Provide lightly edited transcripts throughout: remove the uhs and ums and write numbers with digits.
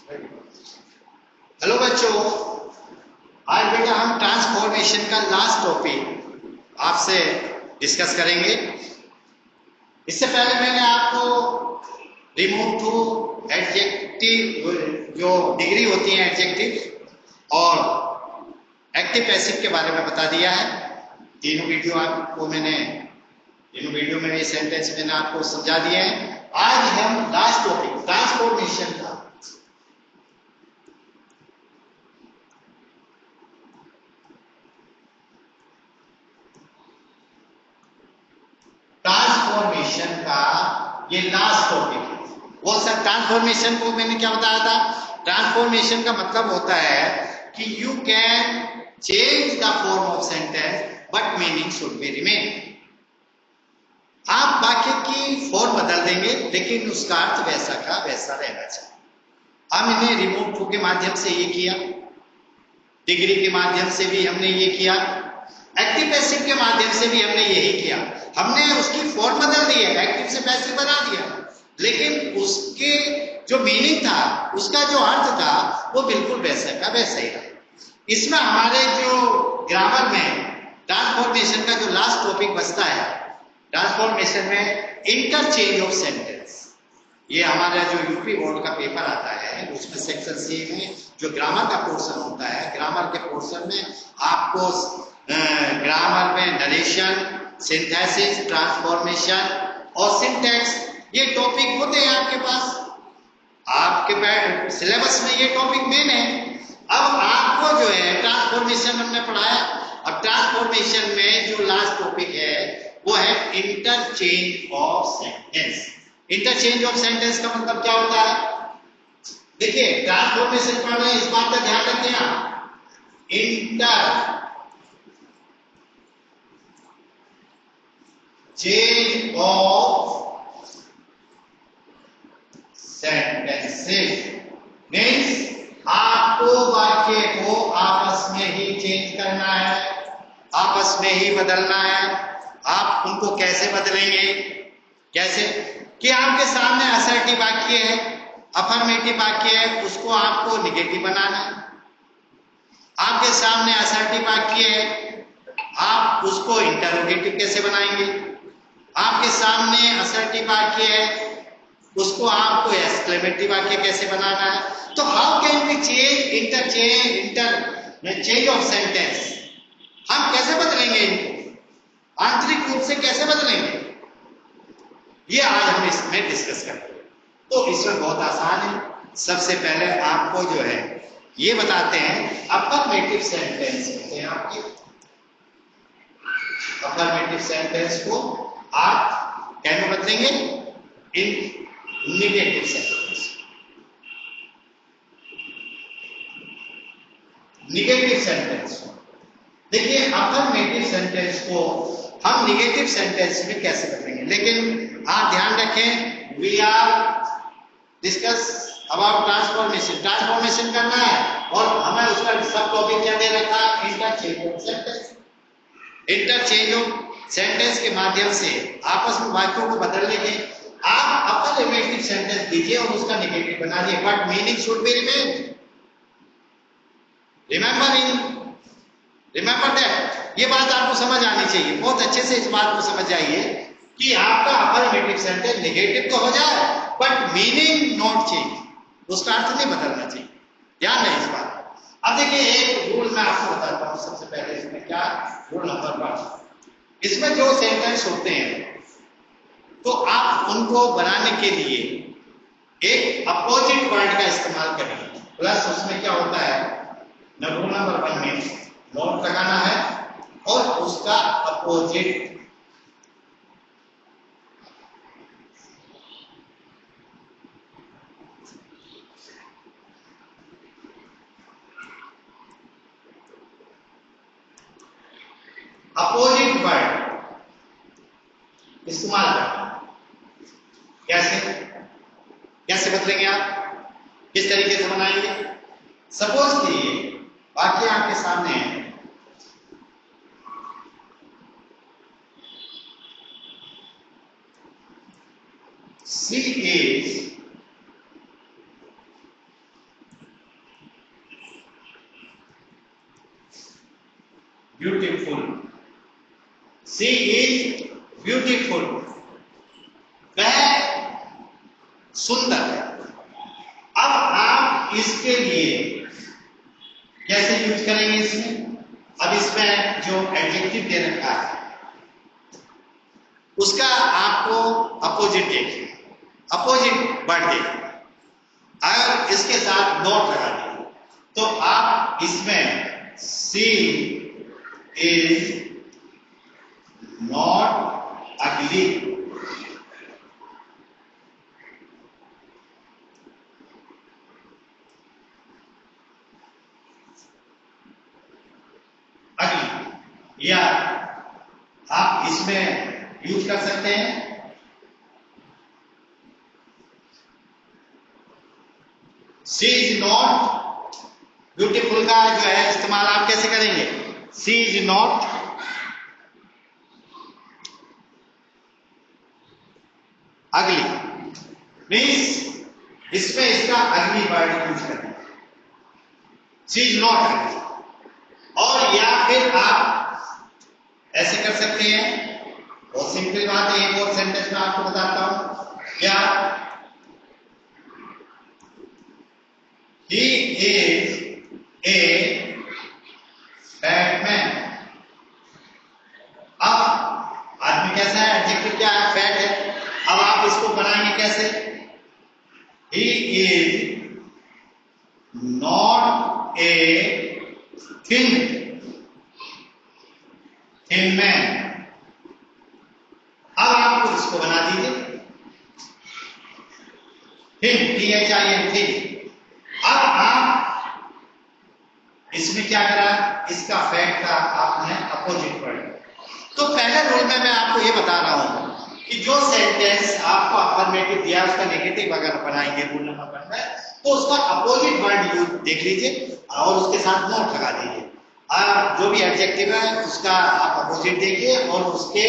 Hello बच्चों, आज बेटा हम ट्रांसफॉर्मेशन का लास्ट टॉपिक आपसे डिस्कस करेंगे। इससे पहले मैंने आपको रिमूव टू एडजेक्टिव, जो डिग्री होती है एडजेक्टिव और एक्टिव पैसिव के बारे में बता दिया है। तीनों वीडियो में ये सेंटेंस मैंने आपको समझा दिए हैं। आज हम लास्ट टॉपिक ट्रांसफॉर्मेशन का ये लास्ट टॉपिक है। वो सर ट्रांसफॉर्मेशन को मैंने क्या बताया था? ट्रांसफॉर्मेशन का मतलब होता है कि you can change the form of sentence but meaning should be remain. आप वाक्य की फॉर्म बदल देंगे लेकिन उसका अर्थ वैसा का वैसा रहना चाहिए। हम इन्हें रिमूव टू के माध्यम से ये किया, डिग्री के माध्यम से भी हमने ये किया, एक्टिव पैसिव के माध्यम से भी हमने यही किया। हमने उसकी फॉर्म बदल दी है, एक्टिव से पैसिव बना दिया, लेकिन उसके जो मीनिंग था, उसका जो अर्थ था, वो बिल्कुल वैसा का वैसा ही रहा। इसमें हमारे जो ग्रामर में ट्रांसफॉर्मेशन का जो लास्ट टॉपिक बचता है, ट्रांसफॉर्मेशन में इंटरचेंज ऑफ सेंटेंस। ये हमारा जो यूपी बोर्ड का पेपर आता है, उसमें सेक्शन सी में जो ग्रामर का पोर्शन होता है, ग्रामर के पोर्शन में आपको ग्रामर में नरेशन, सिंथेसिस, ट्रांसफॉर्मेशन और सिंटैक्स, ये टॉपिक होते हैं आपके पास। आपके सिलेबस में ये टॉपिक मेन है। अब आपको जो है ट्रांसफॉर्मेशन हमने पढ़ाया। अब ट्रांसफॉर्मेशन में जो लास्ट टॉपिक है वो है interchange of sentence. Interchange of sentence का मतलब क्या होता है? देखिए, ट्रांसफॉर्मेशन पढ़ रहे हैं, इस बात का ध्यान रखें आप। Inter change of sentences means आपको वाक्य को आपस में ही चेंज करना है, आपस में ही बदलना है। आप उनको कैसे बदलेंगे? कैसे कि आपके सामने असर्टिव वाक्य है, अफर्मेटिव वाक्य है, उसको आपको निगेटिव बनाना है। आपके सामने असर्टिव वाक्य है, आप उसको इंटरोगेटिव कैसे बनाएंगे? आपके सामने असर्टिव वाक्य है, उसको आपको एक्सक्लेमेटिव वाक्य कैसे बनाना है? तो how can we change of sentence? हम कैसे बदलेंगे इनको? आंतरिक रूप से कैसे बदलेंगे? ये आज हम इसमें डिस्कस करेंगे। तो इसमें बहुत आसान है। सबसे पहले आपको जो है ये बताते हैं, अफर्मेटिव सेंटेंस होते हैं आपके। अफर्मेटिव सेंटेंस को आप क्या में बदलेंगे? इन निगेटिव सेंटेंस। निगेटिव सेंटेंस देखिए, अफर्मेटिव सेंटेंस को हम निगेटिव सेंटेंस में कैसे बदलेंगे? लेकिन आप ध्यान रखें, we are discuss about transformation. Transformation करना है और हमें उसका सब टॉपिक क्या दे रखा है? Interchange of sentence. Interchange of sentence के माध्यम से आपस में वाक्यों को बदलने के आप अफर्मेटिव सेंटेंस दीजिए और उसका निगेटिव बना दिए, but meaning should be remain. Remember that. ये बात आपको समझ आनी चाहिए। बहुत अच्छे से इस बात को समझ जाइए कि आपका अफर्मेटिव सेंटेंस निगेटिव तो हो जाए बट मीनिंग नॉट चेंज, उसका अर्थ नहीं बदलना चाहिए। ध्यान है इस बात। अब देखिए, एक रूल मैं आपको बताता हूं। सबसे पहले इसमें क्या रूल नंबर 1, इसमें जो सेंटेंस होते हैं तो आप उनको बनाने के लिए एक अपोजिट वर्ड का इस्तेमाल करिए। प्लस उसमें क्या होता है, रूल नंबर 1 में नोट लगाना है और उसका अपोजिट वर्ड इस्तेमाल करना। कैसे बदलेंगे आप? किस तरीके से बनाएंगे? सपोज कीजिए वाक्य आपके सामने है, she is beautiful, she is beautiful, वह सुंदर है। अब आप इसके लिए कैसे यूज करेंगे इसमें? अब इसमें जो एडजेक्टिव दे रखा है उसका आपको अपोजिट देखिए, अपोजिट वर्ड देखिए। अगर इसके साथ नॉट लगा दिए तो आप इसमें सी इज नॉट अगली, अगली, या आप इसमें यूज कर सकते हैं सी इज नॉट ब्यूटीफुल का जो है इस्तेमाल आप कैसे करेंगे? सी इज नॉट अगली, मीन्स इसमें इसका अगली वर्ड यूज करना, सी इज नॉट अगली। और या फिर आप ऐसे कर सकते हैं, बहुत सिंपल बात है, एक और सेंटेंस में आपको बताता हूं। क्या? He is a fat man. अब आदमी कैसा है? एडजेक्टिव क्या है? फैट है। अब आप इसको बनाएंगे कैसे? He is not a thin man. अब आप इसको बना दीजिए थिन, THIN, थिन। अब आप इसमें क्या करा? इसका फैक्ट का आपने अपोजिट वर्ड। तो पहले रूल में मैं आपको ये बता रहा हूं कि जो सेंटेंस आपको अफर्मेटिव दिया उसका नेगेटिव अगर बनाएंगे रूल नंबर 1 में, तो उसका अपोजिट वर्ड यूज देख लीजिए और उसके साथ नोट लगा दीजिए। जो भी एडजेक्टिव है उसका आप अपोजिट देखिए और उसके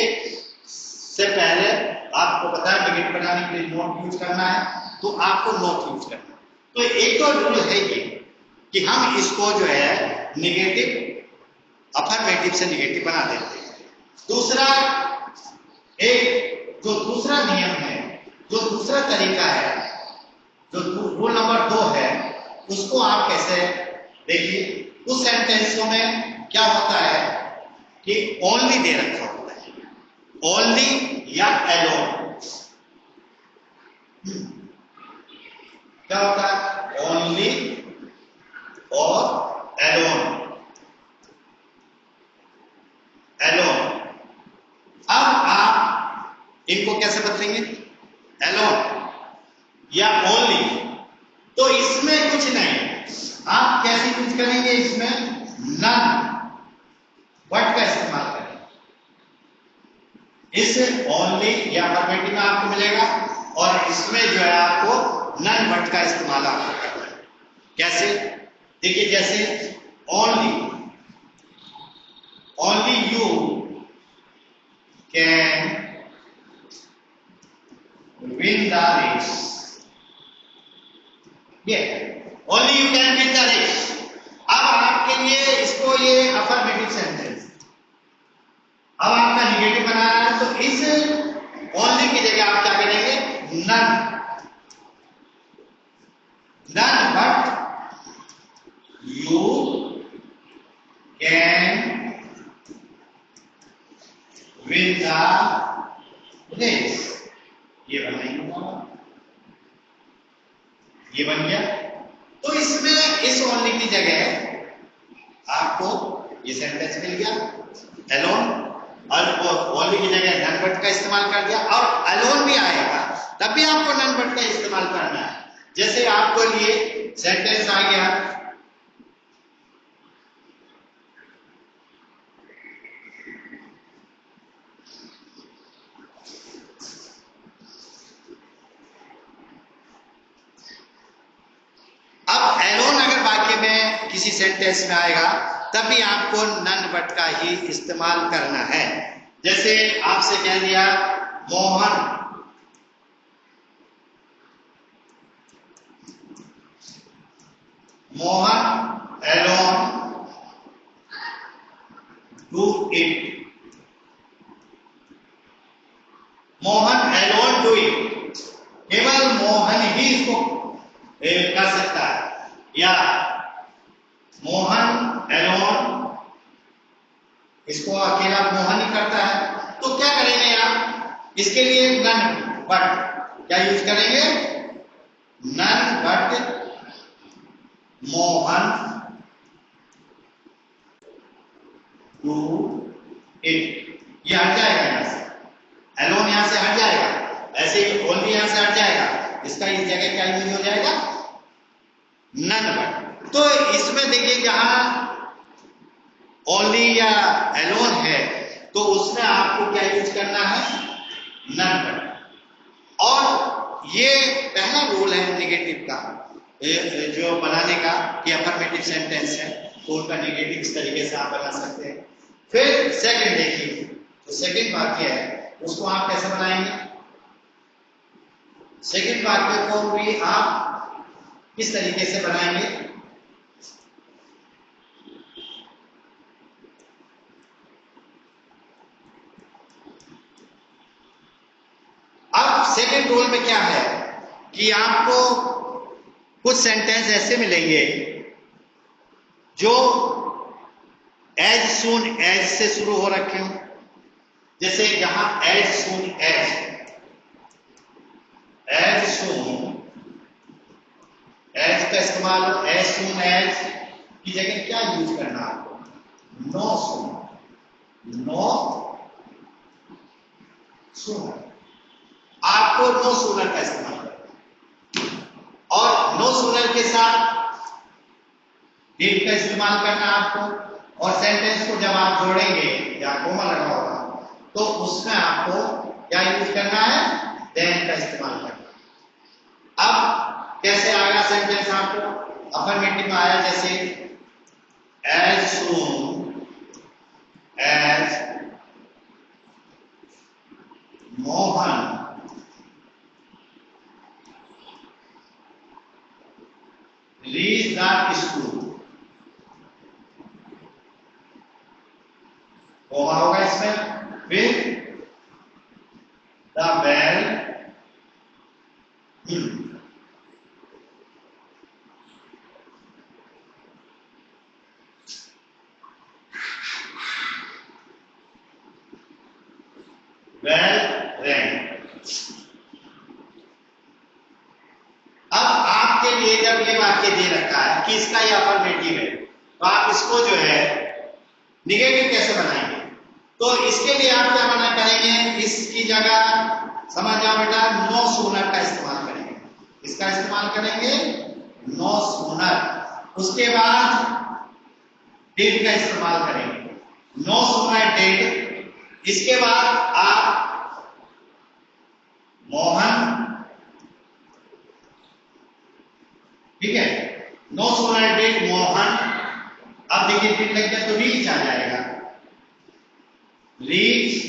से पहले आपको पता है नेगेटिव बनाने के लिए नोट यूज करना है, तो आपको नोट यूज करना है। तो एक तो रूल है ये कि हम इसको जो है नेगेटिव अफर्मेटिव से नेगेटिव बना देते हैं। दूसरा, एक जो दूसरा नियम है, जो दूसरा तरीका है, जो रूल नंबर 2 है, उसको आप कैसे देखिए। उस सेंटेंसों में क्या होता है कि ओनली दे रखा होता है, ओनली या एलोन। क्या होता है? ओनली और एलोन, एलोन। अब आप इनको कैसे बदलेंगे? एलोन या ओनली, तो इसमें कुछ नहीं, आप कैसे यूज करेंगे? इसमें नन वर्ड का इस्तेमाल करेंगे। इस ओनली या अफर्मेटिव में आपको मिलेगा और इसमें जो है आपको नन वर्ड का इस्तेमाल आपको करना है। कैसे? देखिए, जैसे only, only you can win the race. ये only you can win the race. अब आपके लिए इसको ये अफर्मेटिव सेंटेंस, अब आपका निगेटिव बनाना है तो इस ओनली की जगह आप क्या करेंगे? None, none but you can win the race. ये बनाएंगे, ये बन गया। तो इसमें इस ओनली की जगह आपको ये सेंटेंस मिल गया, एलोन, और ओनली की जगह नन वर्ड का इस्तेमाल कर दिया। और एलोन भी आएगा तब भी आपको नन वर्ड का इस्तेमाल करना है। जैसे आपको लिए सेंटेंस आ गया, अब एलोन अगर वाक्य में किसी सेंटेंस में आएगा तब भी आपको नन वर्ड का ही इस्तेमाल करना है। जैसे आपसे कह दिया Mohan alone it, Mohan alone do it, केवल मोहन ही इसको कर सकता है, या मोहन एलोन, इसको अकेला मोहन ही करता है। तो क्या करेंगे आप इसके लिए? नन बट, क्या यूज करेंगे? None but Mohan do it, ये हट जाएगा यहां से, एलोन यहां से हट जाएगा, ऐसे ही ओनली यहां से हट जाएगा, इसका इस जगह क्या यूज हो जाएगा? None but. तो इसमें देखिए जहां ओनली या एलोन है तो उसमें आपको क्या यूज करना है? None but. और ये पहला रूल है नेगेटिव का, जो बनाने का, कि अफर्मेटिव सेंटेंस है तो उनका नेगेटिव इस तरीके से आप बना सकते हैं। फिर सेकंड देखिए, तो सेकंड वाक्य है उसको आप कैसे बनाएंगे? सेकंड वाक्य को भी आप किस तरीके से बनाएंगे? अब सेकंड रूल में क्या है कि आपको कुछ सेंटेंस ऐसे मिलेंगे जो एज सून एज से शुरू हो रखे हो, जैसे यहां as soon as, as soon as का इस्तेमाल, एज सून एज की जगह क्या यूज करना आपको? नो सून, नो सूनर, आपको नो सूनर का इस्तेमाल करना, और नो सूनर के साथ डिड का इस्तेमाल करना आपको, और सेंटेंस को जब आप जोड़ेंगे या कोमा लगा होगा तो उसमें आपको क्या यूज करना है? देन का इस्तेमाल करना। अब कैसे आएगा सेंटेंस आपको? अफर्मेटिव में आया जैसे as soon as Mohan reach the school, comma होगा इसमें, फिर द बेल, वेल रैंक। अब आपके लिए जब ये वाक्य दे रखा है कि इसका ये अफर्मेटिव है, तो आप इसको जो है निगेटिव कैसे बनाएंगे? तो इसके लिए आप क्या मना करेंगे? इसकी जगह समझ जाओ बेटा, नो सूनर का इस्तेमाल करेंगे, इसका इस्तेमाल करेंगे नो सूनर, उसके बाद डिड का इस्तेमाल करेंगे, नो सूनर डिड, इसके बाद आप मोहन, ठीक है, नो सूनर डिड मोहन, अब देखिए डिड लग गया तो रीच आ जाएगा, रीच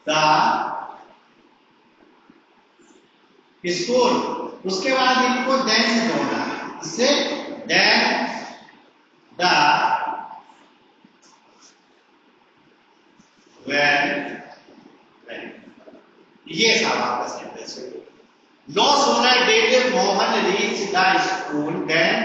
द स्कूल, उसके बाद इनको देन से जोड़ना है, इससे देन द वेल, ये सब आपका सेंटेंस है। No sooner did Mohan reach the school then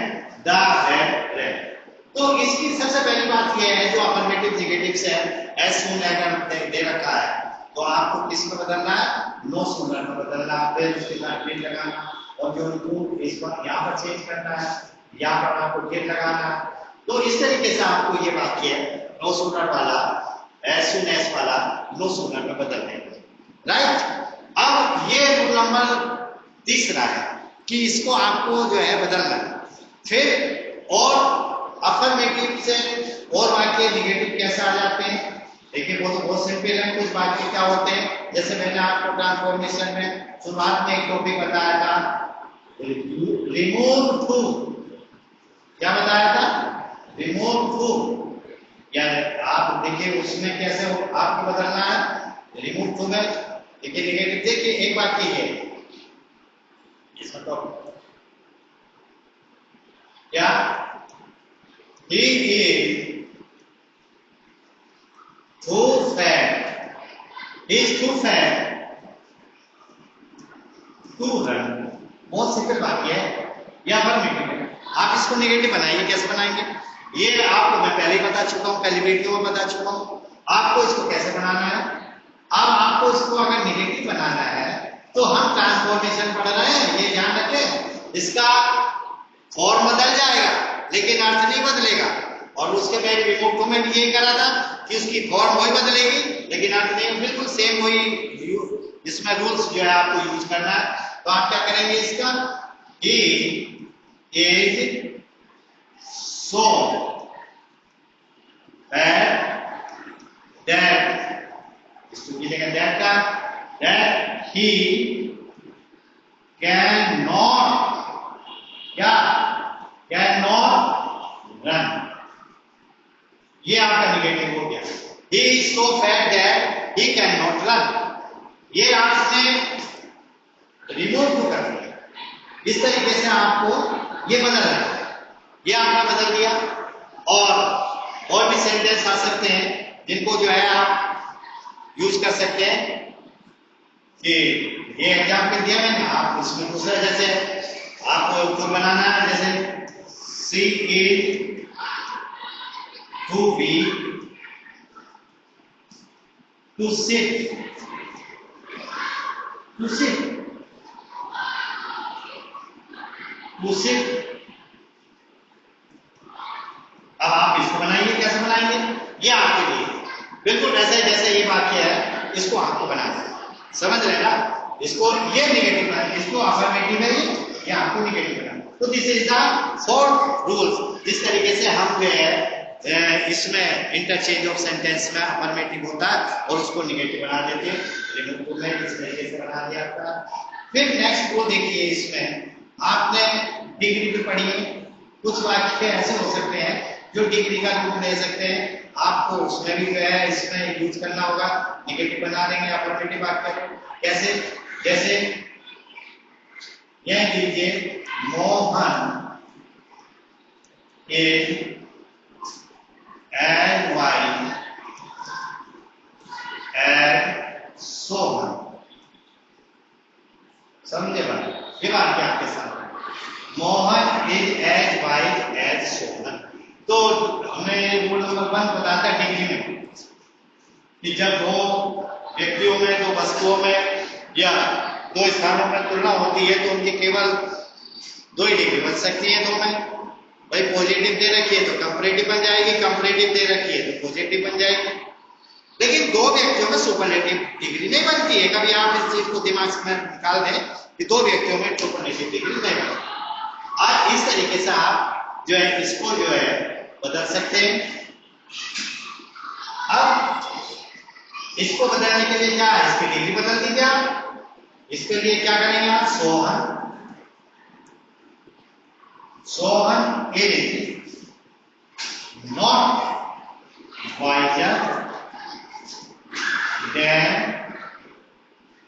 the bell रेड। तो इसकी सबसे पहली बात यह है, जो अफर्मेटिव नेगेटिव्स है, एज सून अगर दे रखा है तो आपको किस में बदलना है? नो सूनर में बदलना, फिर उसके साथ डिड लगाना, और जो इनको इस बार यहाँ पर चेंज करना है, यहाँ पर आपको डिड लगाना। तो इस तरीके से आपको ये वाक्य नो सूनर वाला, एज सून एज वाला नो सूनर में बदलने, राइट। अब ये रूल नंबर तीसरा है कि इसको आपको जो है बदलना है। फिर और अफर्मेटिव से और वाक्य निगेटिव कैसे आ जाते हैं? देखिए वो तो बहुत सिंपल है। कुछ वाक्य क्या होते हैं, जैसे मैंने आपको ट्रांसफॉर्मेशन में शुरुआत में एक टॉपिक बताया था, रिमूव टू, क्या बताया था? रिमूव टू, या आप देखिए उसमें कैसे हो आपको बदलना है रिमूव टू में। देखिए निगेटिव, देखिए एक वाक्य है इसमें तो क्या, he is too fat, he is too fat to run। बहुत सिंपल बात है, ये अफर्मेटिव है। आप इसको नेगेटिव बनाइए, कैसे बनाएंगे? ये आपको मैं पहले ही बता चुका हूँ, पहली वीडियो में बता चुका हूँ आपको इसको कैसे बनाना है। अब आपको इसको अगर नेगेटिव बनाना है तो हम ट्रांसफॉर्मेशन पढ़ रहे हैं, ये ध्यान रखें। इसका फॉर्म बदल जाएगा लेकिन अर्थ नहीं बदलेगा। और उसके मैं रिमोट को मैं भी यही करा था कि उसकी फॉर्म वही बदलेगी लेकिन अर्थ नहीं, बिल्कुल सेम वही। इसमें रूल्स जो है आपको यूज करना है। तो आप क्या करेंगे इसका, he is so fat that, इसको लिखेगा दैट का, दैट ही कैन नॉट, क्या कैन नॉट रन। ये आपका निगेटिव हो गया। He is so fat that he can not run. ये आपने रिमूव को कर दिया। इस तरीके से आपको ये बदलना है। ये आपने बदल दिया। और भी सेंटेंस आ सकते हैं जिनको जो है आप यूज कर सकते हैं। कि ये एग्जाम्पल दिया मैंने, आप इसमें दूसरा जैसे आपको तो बनाना है, जैसे C is to be to sit, to sit, to sit. अब आप इसको बनाइए, कैसे बनाएंगे? ये आपके लिए बिल्कुल वैसे जैसे ये वाक्य है, इसको आपको बनाना है। समझ रहे ना? इसको ये नेगेटिव बनाना, इसको अफर्मेटिव है, ये आपको नेगेटिव बनाना। तो दिस इज द 4 रूल्स। जिस तरीके से हम जो है इसमें इंटरचेंज ऑफ सेंटेंस में अफर्मेटिव होता है और उसको निगेटिव बना देते हैं। रिमूव में इस तरीके से बना दिया था। फिर नेक्स्ट को देखिए, इसमें आपने डिग्री भी पढ़ी है। कुछ वाक्य ऐसे हो सकते हैं जो डिग्री का रूप ले सकते हैं, आपको उसमें भी जो है इसमें यूज करना होगा। नेगेटिव बना देंगे अफर्मेटिव वाक्य। कैसे? जैसे यह लीजिए, Mohan is as wise as Sohan. समझे बात? ये वाक्य आपके सामने, Mohan is as wise as Sohan. तो हमें रूल नंबर 1 बताता है डिग्री में कि जब दो व्यक्तियों में, दो वस्तुओं में या दो स्थानों में तुलना होती है तो उनकी केवल 2 ही डिग्री बन सकती है। दो में भाई पॉजिटिव दे रखी है तो कंपैरेटिव बन जाएगी, कंपैरेटिव दे रखी है तो पॉजिटिव बन जाएगी। लेकिन 2 व्यक्तियों में सुपरलेटिव डिग्री नहीं बनती है। कभी आप इस चीज को दिमाग में निकाल दें कि 2 व्यक्तियों में सुपरलेटिव डिग्री नहीं बनती। आज इस तरीके से आप जो है इसको जो है बदल सकते हैं। अब इसको बदलने के लिए क्या है, इसकी डिग्री बदल दीजिए आप। इसके लिए क्या करेंगे आप, Sohan is not wiser than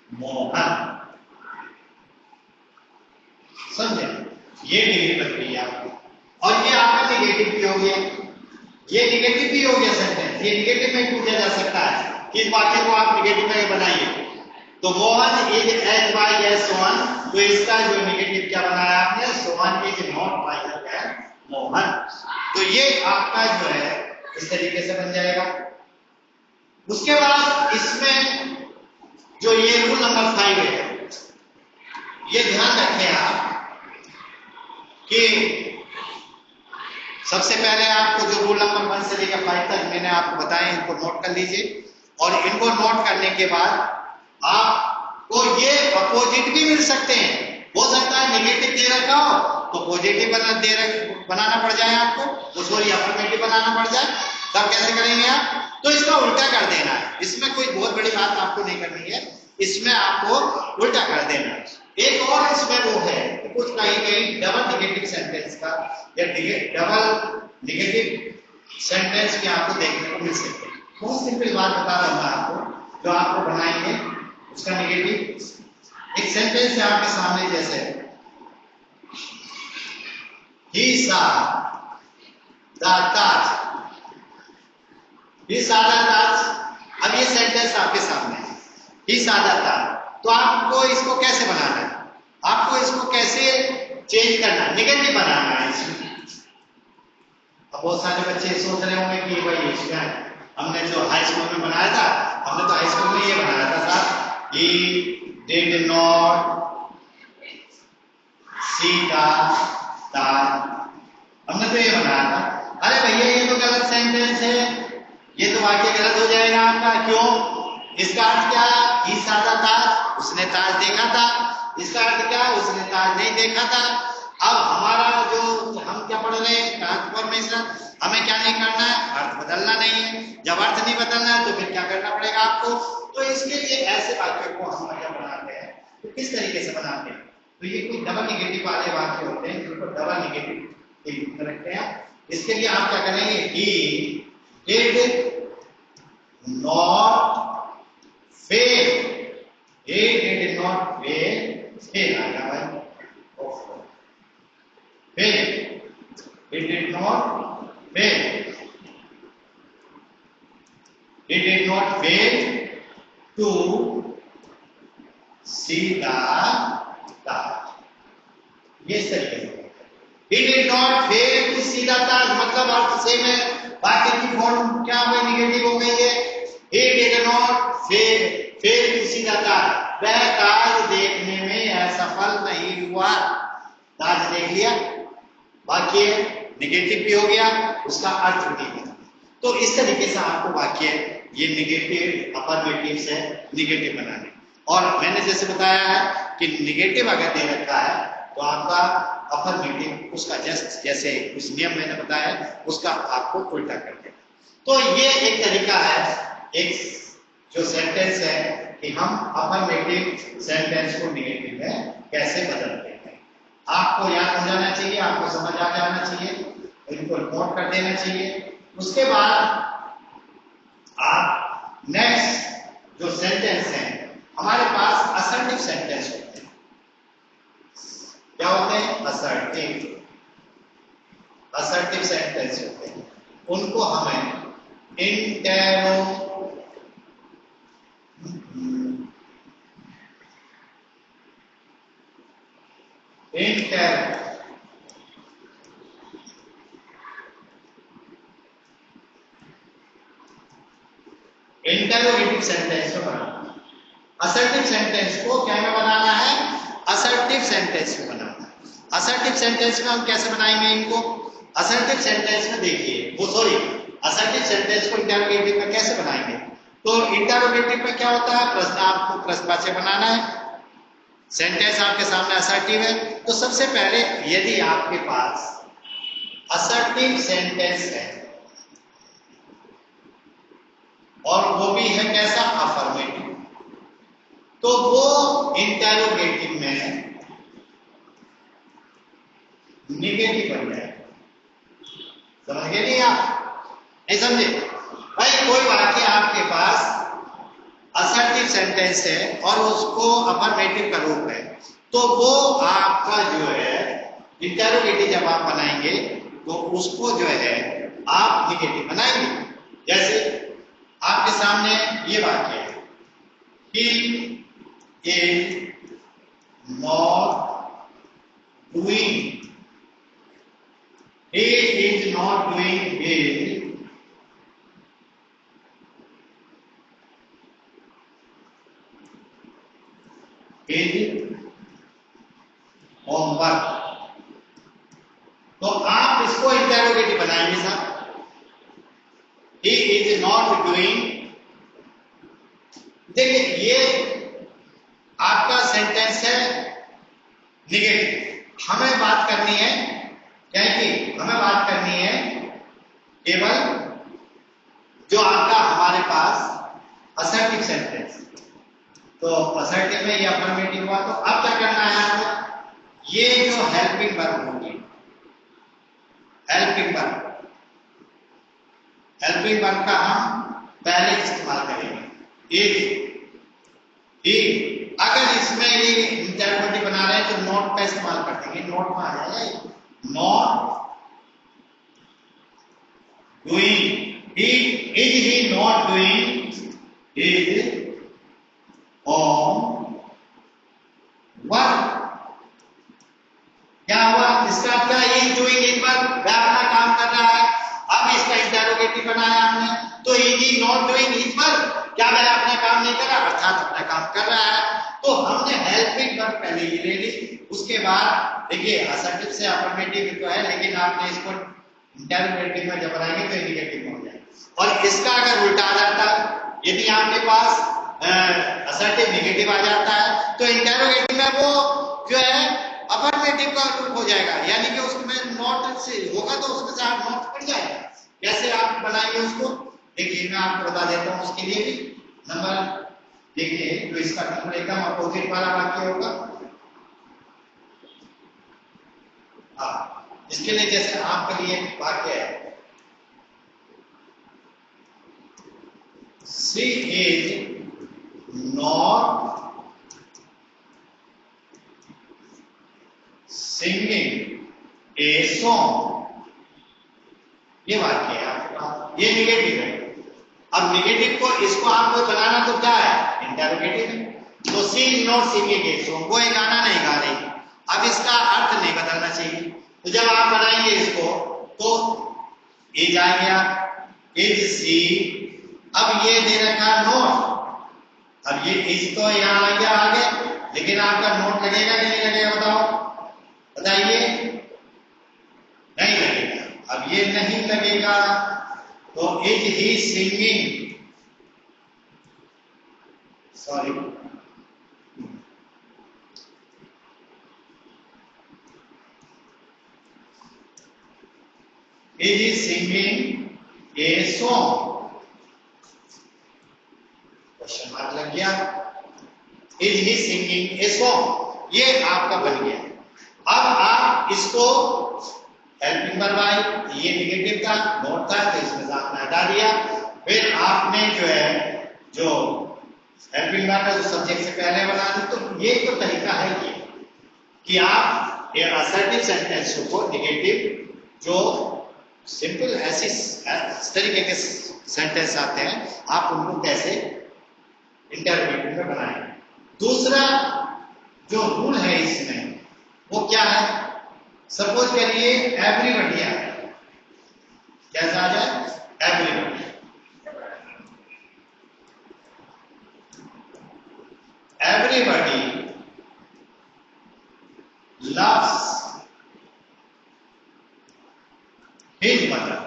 Mohan. समझे? ये डिग्री बदल रही है आपकी। और ये आपका निगेटिव भी हो गया, ये निगेटिव भी हो गया सेंटेंस। ये निगेटिव में पूछा जा सकता है कि इस वाक्य को आप निगेटिव में बनाइए। तो Mohan is as wise as Sohan, तो इसका जो निगेटिव क्या बनाया आपने, Sohan is not wiser than Mohan. तो ये आपका जो है इस तरीके से बन जाएगा। उसके बाद इसमें जो ये रूल नंबर 5 है, ये ध्यान रखें आप कि सबसे पहले आपको जो रूल नंबर 1 से लेकर 5 तक मैंने आपको बताया, इनको नोट कर लीजिए। और इनको नोट करने के बाद आपको ये अपोजिट भी मिल सकते हैं। हो सकता है नेगेटिव दे रखा हो तो पॉजिटिव बनाना पड़ जाए आपको, तो सॉरी अफर्मेटिव बनाना पड़ जाए। तब कैसे करेंगे आप, तो इसका उल्टा कर देना है। इसमें कोई बहुत बड़ी बात आपको नहीं करनी है, इसमें आपको उल्टा कर देना है। एक और इसमें वो है कुछ कहीं डबल निगेटिव सेंटेंस का या डबल निगेटिव सेंटेंस भी आपको देखने को मिल सकते हैं। बहुत सिंपल बात बता रहा हूं मैं आपको, जो आपको बनाएंगे उसका निगेटिव। एक सेंटेंस है आपके सामने, जैसे he saw the touch, he saw the touch, अब ये सेंटेंस आपके सामने है, ही सादा था, तो आपको इसको कैसे बनाना है, आपको इसको कैसे चेंज करना है, निगेटिव बनाना है इसमें। अब बहुत सारे बच्चे सोच रहे होंगे कि भाई इसमें हमने जो हाई स्कूल में बनाया था, हमने तो हाई स्कूल में ये बनाया था साहब, he did not see the star, हमने तो ये बनाया था। अरे भैया ये तो गलत सेंटेंस है, ये तो वाक्य गलत हो जाएगा आपका। क्यों? इसका अर्थ क्या? ही सादा था, उसने ताज देखा था। इसका अर्थ क्या? उसने ताज नहीं देखा था। अब हमारा जो हम क्या पढ़ रहे हैं, ट्रांसफॉर्मेशन, हमें क्या नहीं करना है, अर्थ बदलना नहीं है। जब अर्थ नहीं बदलना है तो फिर क्या करना पड़ेगा आपको? तो इसके लिए ऐसे वाक्य को हम क्या बनाते हैं, तो किस तरीके से बनाते हैं, तो ये कोई डबल निगेटिव वाले वाक्य होते हैं जिनको डबल निगेटिव रखते हैं। इसके लिए आप क्या करेंगे, he did not fail, he did not fail, fail आएगा भाई, fail, he did not fail, he did not fail to see the star, ये इस तरीके से he did not fail to see the star, मतलब अर्थ सेम है, वाक्य की फॉर्म क्या हो गई, निगेटिव हो गई है। he did not fail to see the star, वह ताज देखने में असफल नहीं हुआ, ताज देख लिया, वाक्य निगेटिव भी हो गया, उसका अर्थ भी नहीं गया। तो इस तरीके से आपको वाक्य ये निगेटिव अफर्मेटिव से निगेटिव बनाने, और मैंने जैसे बताया है कि निगेटिव अगर दे रखा है तो आपका अफर्मेटिव उसका जस्ट जैसे कुछ नियम मैंने बताया उसका आपको उल्टा कर देगा। तो ये एक तरीका है, एक जो सेंटेंस है कि हम अफर्मेटिव सेंटेंस को निगेटिव में कैसे बदलते हैं। आपको याद हो जाना चाहिए, आपको समझ आ जाना चाहिए, इनको नोट कर देना चाहिए। उसके बाद आप नेक्स्ट जो सेंटेंस है, हमारे पास असर्टिव सेंटेंस होते हैं। क्या होते हैं? असर्टिव सेंटेंस होते हैं, उनको हमें इंटेरोगेटिव सेंटेंस को बनाना। असर्टिव सेंटेंस को क्या में बनाना है? असर्टिव सेंटेंस में बनाना है। असर्टिव सेंटेंस में हम कैसे बनाएंगे इनको? असर्टिव सेंटेंस में देखिए, वो सॉरी असर्टिव सेंटेंस को इंटरोगेटिव में कैसे बनाएंगे? तो इंटरोगेटिव में क्या होता है, प्रश्न, आपको प्रश्नवाचक बनाना है, सेंटेंस आपके सामने असर्टिव है, तो सबसे पहले यदि आपके पास असर्टिव सेंटेंस है और वो भी है कैसा, अफर्मेटिव, तो वो इंटरोगेटिव में निगेटिव बन जाएगा। समझ गए नहीं आप? नहीं समझे भाई? कोई वाक्य आपके पास असर्टिव सेंटेंस है और उसको अफर्मेटिव का रूप है, तो वो आपका जो है इंटरोगेटिव जब आप बनाएंगे तो उसको जो है आप निगेटिव बनाएंगे। जैसे आपके सामने ये वाक्य है, he is not doing, he is not doing his homework, तो आप इसको इंटरोगेटिव बनाएंगे साहब, he is not doing। देखिए ये आपका सेंटेंस है निगेटिव, हमें बात करनी है क्या कि हमें बात करनी है केवल जो आपका हमारे पास असर्टिव सेंटेंस, तो असर्टिव में ये अफर्मेटिव हुआ, तो अब क्या करना है आपको? ये जो हेल्पिंग वर्ब होगी, हेल्पिंग वर्ब का हम पहले इस्तेमाल करेंगे। एक अगर इसमें ये इंटरोगेटिव बना रहे हैं तो नॉट का इस्तेमाल कर देंगे, नॉट में आ जाएगा not doing, is he not doing is on work. क्या हुआ? इसका क्या? इज डूइंग इज वर्क, वह अपना काम कर रहा है। अब इसका इंटरोगेटिव बनाया हमने, तो is he not doing his work, क्या वह अपना काम नहीं कर रहा? अर्थात अपना काम कर रहा है। तो हमने हेल्पिंग वर्ब पहले ही ले ली। उसके बाद देखिए असर्टिव से अफर्मेटिव तो है, लेकिन आपने इसको इंटरोगेटिव में जब बनाएंगे तो इंडिकेटिव हो जाएगा। और इसका अगर उल्टा आ जाता है, यदि आपके पास असर्टिव नेगेटिव आ जाता है, तो इंटरोगेटिव में वो जो है अफर्मेटिव का रूप हो जाएगा, यानी कि उसमें नॉट से होगा तो उसके साथ नॉट पड़ जाएगा। कैसे आप बनाएंगे उसको? देखिए मैं आपको बता देता हूं। उसके लिए भी नंबर देखिए, जो इसका नंबर एकदम अपोजिट वाला वाक्य होगा। इसके लिए जैसे आपके लिए वाक्य है, she is not singing a song, ये वाक्य है आपके पास, ये नेगेटिव है। अब नेगेटिव को इसको आपको बनाना तो क्या है? इंटरोगेटिव है। तो she is not singing a song, वो एक गाना नहीं गा रही। अब इसका अर्थ नहीं बदलना चाहिए, तो जब आप बनाएंगे इसको तो इज आ गया, इज सी। अब ये दे रखा नोट, अब ये इज तो यहां आ गया आगे, लेकिन आपका नोट लगेगा कि नहीं लगेगा? बताओ, बताइए। नहीं लगेगा। अब ये नहीं लगेगा, तो is he singing, sorry, is he singing a song, question mark लग गया। Is he singing a song, ये आपका बन गया। अब आप इसको हेल्पिंग वर्ब आई, ये नेगेटिव था, नोट था, तो इसमें से आपने हटा दिया। फिर आपने जो है जो हेल्पिंग वर्ब है जो सब्जेक्ट से पहले बना दी। तो ये तो तरीका है ये कि आप ये असर्टिव सेंटेंस को नेगेटिव जो सिंपल ऐसी इस तरीके के सेंटेंस आते हैं, आप उनको कैसे इंटरोगेटिव में बनाएं। दूसरा जो रूल है इसमें वो क्या है? सपोज करिए एवरीबॉडी आ जाए, कैसा आ जाए? Everybody. Everybody loves his mother,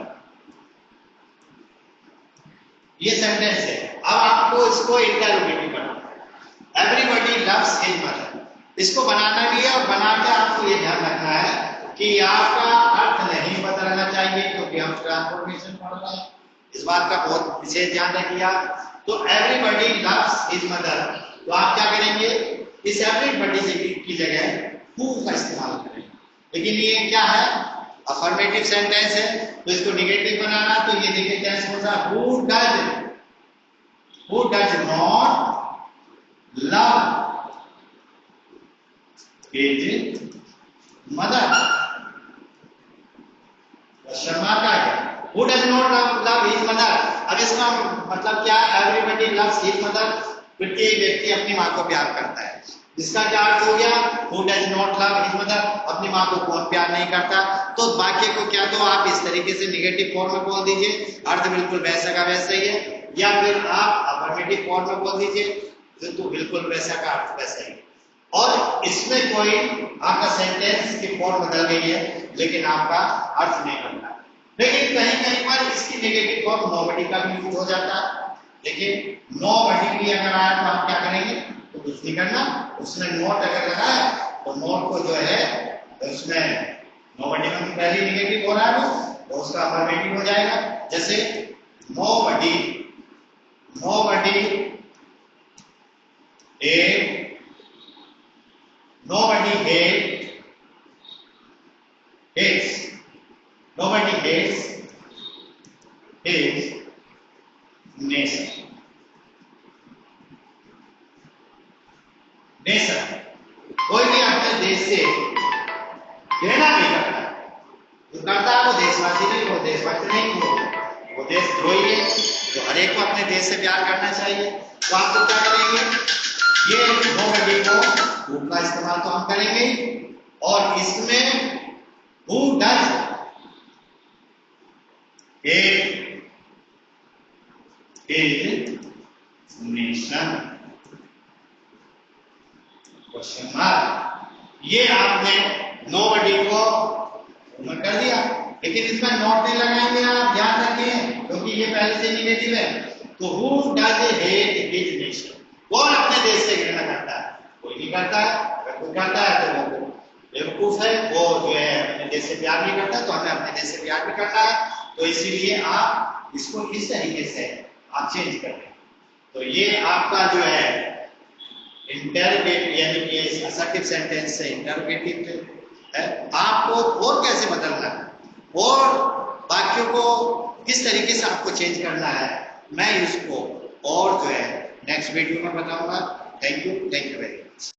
ये सेंटेंस है। अब आपको इसको इंटरोगेटिव बनाना है। एवरीबॉडी लव्स हिज मदर, इसको बनाना भी है, और बना के आपको ये ध्यान रखना है कि आपका अर्थ नहीं बदलना चाहिए, क्योंकि हम ट्रांसफॉर्मेशन पढ़ रहे हैं। इस बात का बहुत विशेष ध्यान रखिए। तो एवरीबॉडी लव्स हिज मदर, तो आप क्या करेंगे? इस एवरीबॉडी से की जगह हु का इस्तेमाल करेंगे। लेकिन ये क्या है? अफर्मेटिव सेंटेंस है, तो इसको नेगेटिव बनाना, तो ये देखिए टेंस कौन सा? Who does not love his mother. Question mark आ गया। Who does not love his mother? अब इसका मतलब क्या? Everybody loves his mother, प्रत्येक व्यक्ति अपनी माँ को प्यार करता है। इसका क्या अर्थ हो गया? Who does not love his mother? अपनी माँ को कौन प्यार नहीं करता? तो वाक्य को क्या तो आप इस तरीके से नेगेटिव फॉर्म में बोल दीजिए, अर्थ बिल्कुल वैसा का वैसा ही है, या फिर आप अफर्मेटिव फॉर्म में बोल दीजिए तो बिल्कुल वैसा का अर्थ वैसा ही है। और इसमें कोई आपका सेंटेंस की फॉर्म बदल गई है, लेकिन आपका अर्थ नहीं बदला। लेकिन कहीं कहीं पर इसकी नेगेटिव फॉर्म नोबडी का भी यूज हो जाता है। देखिए नोबडी भी अगर आया तो आप क्या करेंगे? तो कुछ नहीं करना, उसमें नोट अगर लगा है तो नोट को जो है उसमें नोबडी में पहले नेगेटिव हो रहा है तो उसका अफर्मेटिव हो जाएगा। जैसे नोबडी hates his nation. कोई भी अपने देश से घृणा नहीं करता, जो करता है वो देशवासी नहीं, वो देशभक्त नहीं, वो देशद्रोही है। तो हर एक को अपने देश से प्यार करना चाहिए। तो आप तो क्या करेंगे, ये नोबडी को हु का इस्तेमाल तो हम करेंगे और इसमें who does his nation question mark. ये आपने नोबडी को उम्र कर दिया, लेकिन इसमें नॉट नहीं लगाएंगे आप, ध्यान रखें, क्योंकि ये पहले से निगेटिव है। तो who does hate his nation, कौन अपने देश से घृणा करता है? कोई नहीं करता है। अगर कोई करता है तो वो बेवकूफ है, वो जो है अपने देश से प्यार नहीं करता। तो हमें अपने देश से प्यार भी करना है, तो इसीलिए आप इसको इस तरीके से आप चेंज करें। तो ये आपका जो है इंटरोगेटिव, यानी कि असर्टिव सेंटेंस से इंटरोगेटिव है। आपको और कैसे बदलना है और वाक्यों को किस तरीके से आपको चेंज करना है, मैं इसको और जो है नेक्स्ट वीडियो में बताऊंगा। Thank you very much.